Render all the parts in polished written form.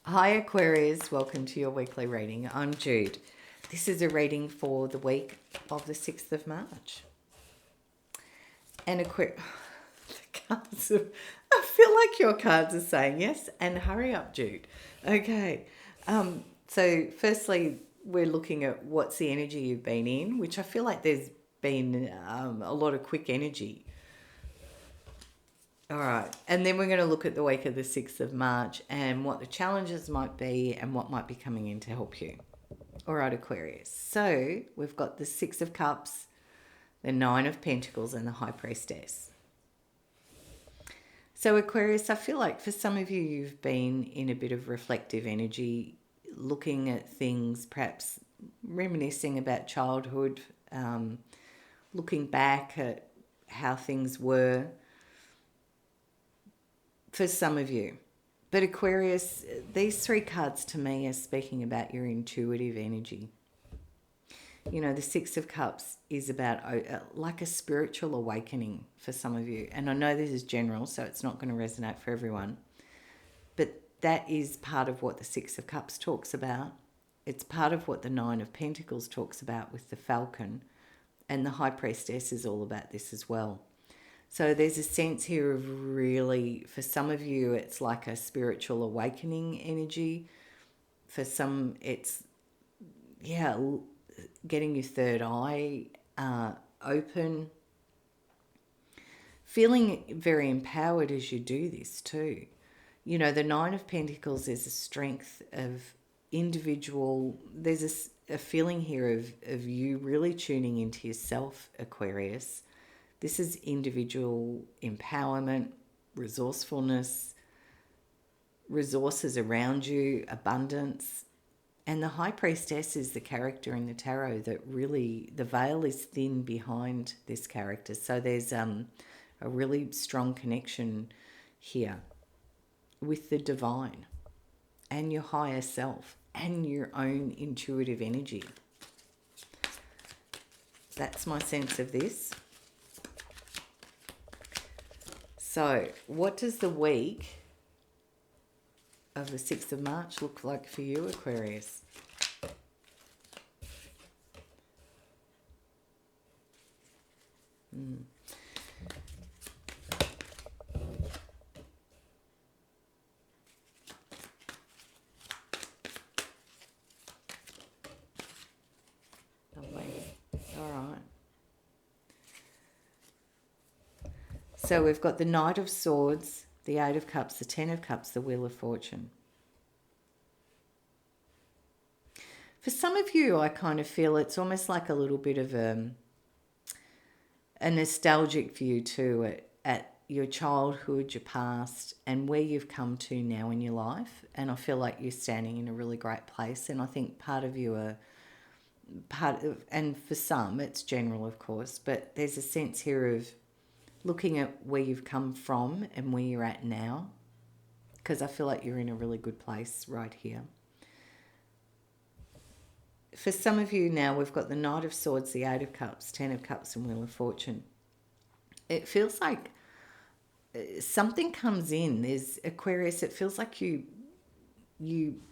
Hi Aquarius, welcome to your weekly reading. I'm Jude. This is a reading for the week of the 6th of March. And Aquarius, the cards I feel like your cards are saying yes, and hurry up, Jude. Okay, so firstly, we're looking at what's the energy you've been in, which I feel like there's been a lot of quick energy. All right, and then we're going to look at the week of the 6th of March and what the challenges might be and what might be coming in to help you. All right, Aquarius. So we've got the 6 of Cups, the 9 of Pentacles, and the High Priestess. So Aquarius, I feel like for some of you, you've been in a bit of reflective energy, looking at things, perhaps reminiscing about childhood, looking back at how things were for some of you. But Aquarius, these 3 cards to me are speaking about your intuitive energy. You know, the 6 of Cups is about like a spiritual awakening for some of you. And I know this is general, so it's not going to resonate for everyone. But that is part of what the 6 of Cups talks about. It's part of what the 9 of Pentacles talks about with the Falcon. And the High Priestess is all about this as well. So there's a sense here of really, for some of you, it's like a spiritual awakening energy. For some, it's, getting your third eye open. Feeling very empowered as you do this too. You know, the 9 of Pentacles is a strength of individual, there's a feeling here of you really tuning into yourself, Aquarius. This is individual empowerment, resourcefulness, resources around you, abundance. And the High Priestess is the character in the tarot that really, the veil is thin behind this character. So there's a really strong connection here with the divine and your higher self and your own intuitive energy. That's my sense of this. So, what does the week of the 6th of March look like for you, Aquarius? Lovely. All right. So we've got the Knight of Swords, the 8 of Cups, the 10 of Cups, the Wheel of Fortune. For some of you, I kind of feel it's almost like a little bit of a nostalgic view too at your childhood, your past, and where you've come to now in your life. And I feel like you're standing in a really great place. And I think part of you are and for some, it's general, of course, but there's a sense here of looking at where you've come from and where you're at now, because I feel like you're in a really good place right here. For some of you now, we've got the Knight of Swords, the 8 of Cups, 10 of Cups, and Wheel of Fortune. It feels like something comes in. There's Aquarius, it feels like you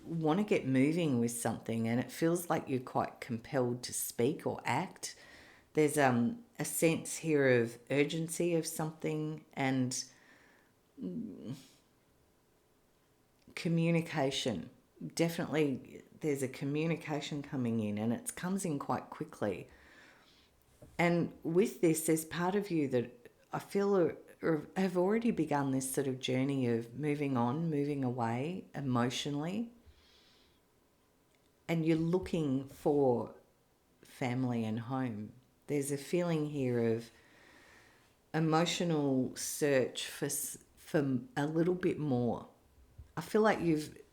want to get moving with something, and it feels like you're quite compelled to speak or act. There's a sense here of urgency of something and communication. Definitely there's a communication coming in, and it comes in quite quickly. And with this, there's part of you that I feel have already begun this sort of journey of moving on, moving away emotionally. And you're looking for family and home. There's a feeling here of emotional search for a little bit more. I feel like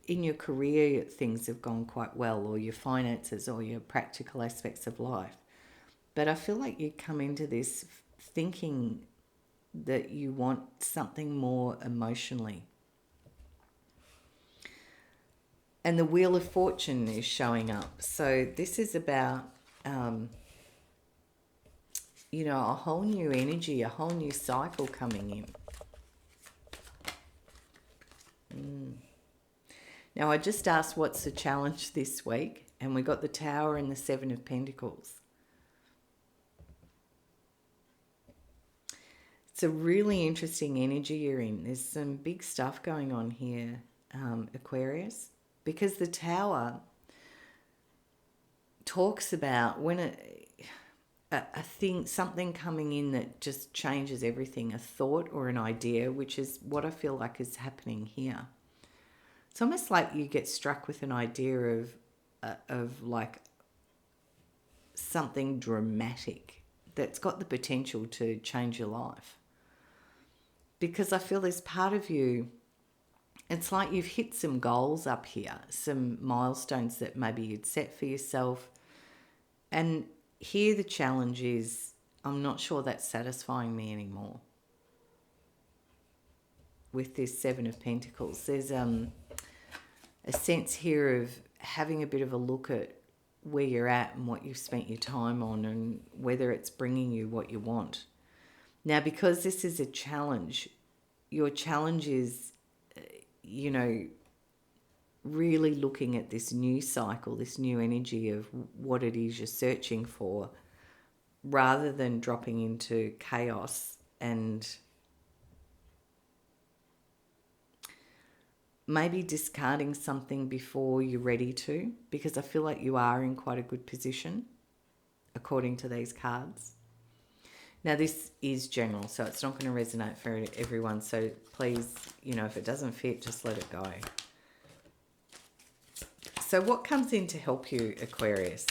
in your career, things have gone quite well, or your finances, or your practical aspects of life. But I feel like you come into this thinking that you want something more emotionally. And the Wheel of Fortune is showing up. So this is about a whole new energy, a whole new cycle coming in. Now, I just asked what's the challenge this week, and we got the Tower and the Seven of Pentacles. It's a really interesting energy you're in. There's some big stuff going on here, Aquarius, because the Tower talks about when a thing, something coming in that just changes everything, a thought or an idea, which is what I feel like is happening here. It's almost like you get struck with an idea of like something dramatic that's got the potential to change your life. Because I feel there's part of you, it's like you've hit some goals up here, some milestones that maybe you'd set for yourself. And here the challenge is, I'm not sure that's satisfying me anymore. With this Seven of Pentacles, there's a sense here of having a bit of a look at where you're at and what you've spent your time on and whether it's bringing you what you want. Now, because this is a challenge, your challenge is, really looking at this new cycle, this new energy of what it is you're searching for, rather than dropping into chaos and maybe discarding something before you're ready to, because I feel like you are in quite a good position according to these cards. Now, this is general, so it's not going to resonate for everyone. So please, if it doesn't fit, just let it go. So what comes in to help you, Aquarius?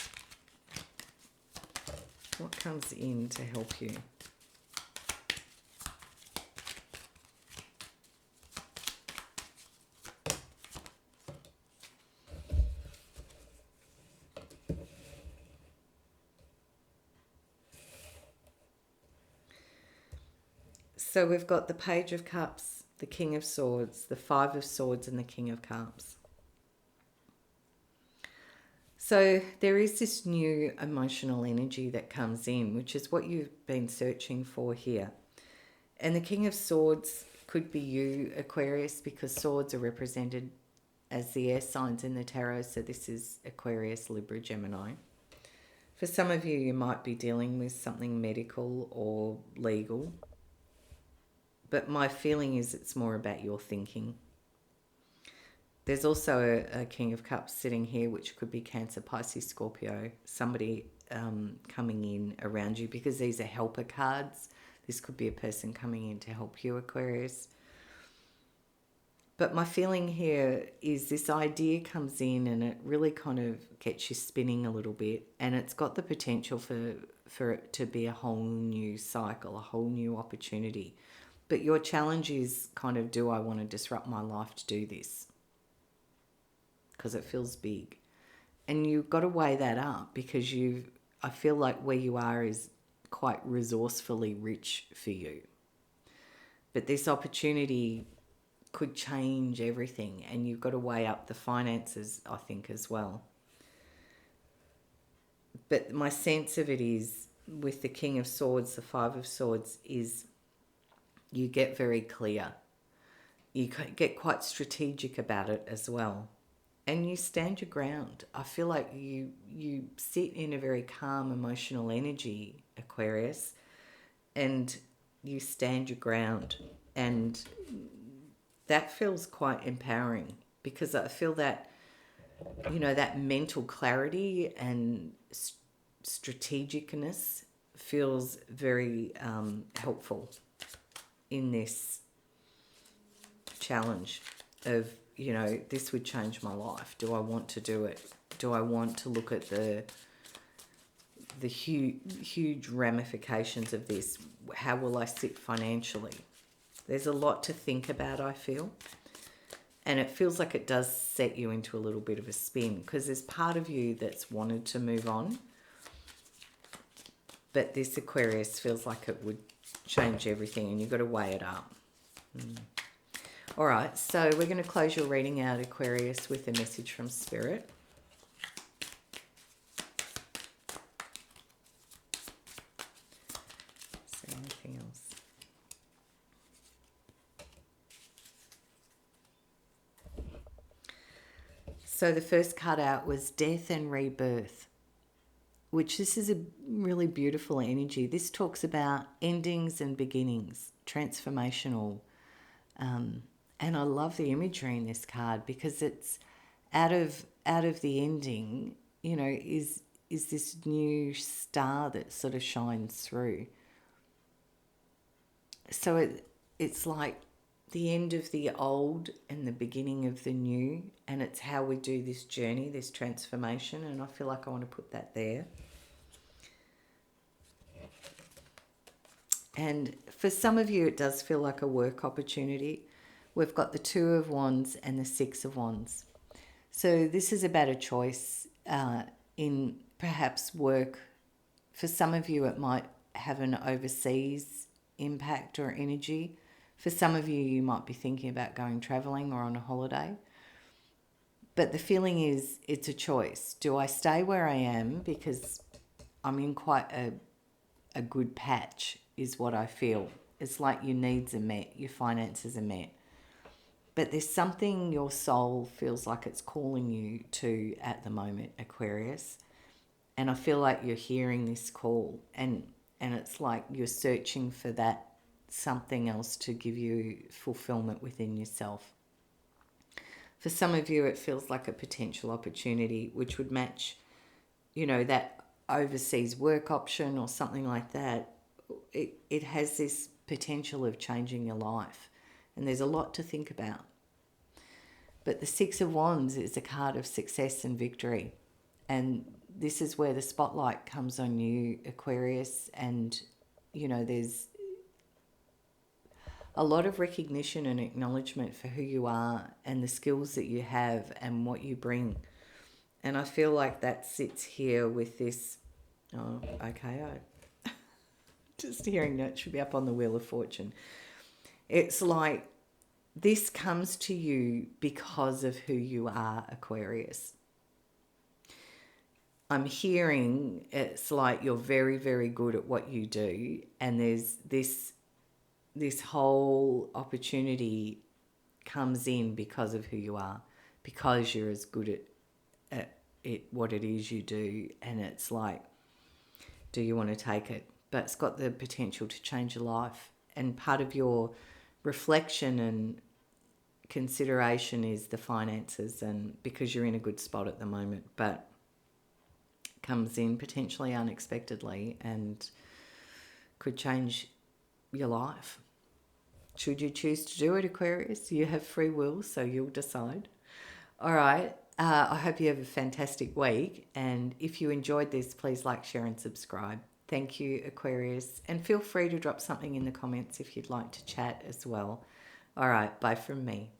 What comes in to help you? So we've got the Page of Cups, the King of Swords, the Five of Swords, and the King of Cups. So there is this new emotional energy that comes in, which is what you've been searching for here. And the King of Swords could be you, Aquarius, because swords are represented as the air signs in the tarot. So this is Aquarius, Libra, Gemini. For some of you, you might be dealing with something medical or legal. But my feeling is it's more about your thinking. There's also a King of Cups sitting here, which could be Cancer, Pisces, Scorpio, somebody coming in around you, because these are helper cards. This could be a person coming in to help you, Aquarius. But my feeling here is this idea comes in and it really kind of gets you spinning a little bit, and it's got the potential for it to be a whole new cycle, a whole new opportunity. But your challenge is kind of, do I want to disrupt my life to do this? Because it feels big. And you've got to weigh that up, because I feel like where you are is quite resourcefully rich for you. But this opportunity could change everything, and you've got to weigh up the finances, I think, as well. But my sense of it is, with the King of Swords, the Five of Swords, is you get very clear. You get quite strategic about it as well. And you stand your ground. I feel like you sit in a very calm emotional energy, Aquarius, and you stand your ground. And that feels quite empowering, because I feel that, that mental clarity and strategicness feels very helpful in this challenge of, this would change my life. Do I want to do it? Do I want to look at the huge ramifications of this? How will I sit financially? There's a lot to think about, I feel. And it feels like it does set you into a little bit of a spin, because there's part of you that's wanted to move on. But this, Aquarius, feels like it would change everything, and you've got to weigh it up. All right, so we're going to close your reading out, Aquarius, with a message from Spirit. Is there anything else? So the first card out was Death and Rebirth, which this is a really beautiful energy. This talks about endings and beginnings, transformational. And I love the imagery in this card because it's out of the ending, you know, is this new star that sort of shines through. So it's like the end of the old and the beginning of the new, and it's how we do this journey, this transformation, and I feel like I want to put that there. And for some of you, it does feel like a work opportunity. We've got the Two of Wands and the Six of Wands. So this is about a choice in perhaps work. For some of you, it might have an overseas impact or energy. For some of you, you might be thinking about going traveling or on a holiday. But the feeling is it's a choice. Do I stay where I am because I'm in quite a good patch is what I feel. It's like your needs are met, your finances are met. But there's something your soul feels like it's calling you to at the moment, Aquarius. And I feel like you're hearing this call and it's like you're searching for that something else to give you fulfillment within yourself. For some of you, it feels like a potential opportunity which would match, you know, that overseas work option or something like that. It has this potential of changing your life. And there's a lot to think about. But the Six of Wands is a card of success and victory. And this is where the spotlight comes on you, Aquarius. And, you know, there's a lot of recognition and acknowledgement for who you are and the skills that you have and what you bring. And I feel like that sits here with this. Oh, okay. Just hearing that should be up on the Wheel of Fortune. It's like this comes to you because of who you are, Aquarius. I'm hearing it's like you're very, very good at what you do, and there's this whole opportunity comes in because of who you are, because you're as good at it, what it is you do, and it's like, do you want to take it? But it's got the potential to change your life, and part of your reflection and consideration is the finances, and because you're in a good spot at the moment, but comes in potentially unexpectedly and could change your life. Should you choose to do it, Aquarius, you have free will, so you'll decide. All right. I hope you have a fantastic week. And if you enjoyed this, please like, share, and subscribe. Thank you, Aquarius. And feel free to drop something in the comments if you'd like to chat as well. All right. Bye from me.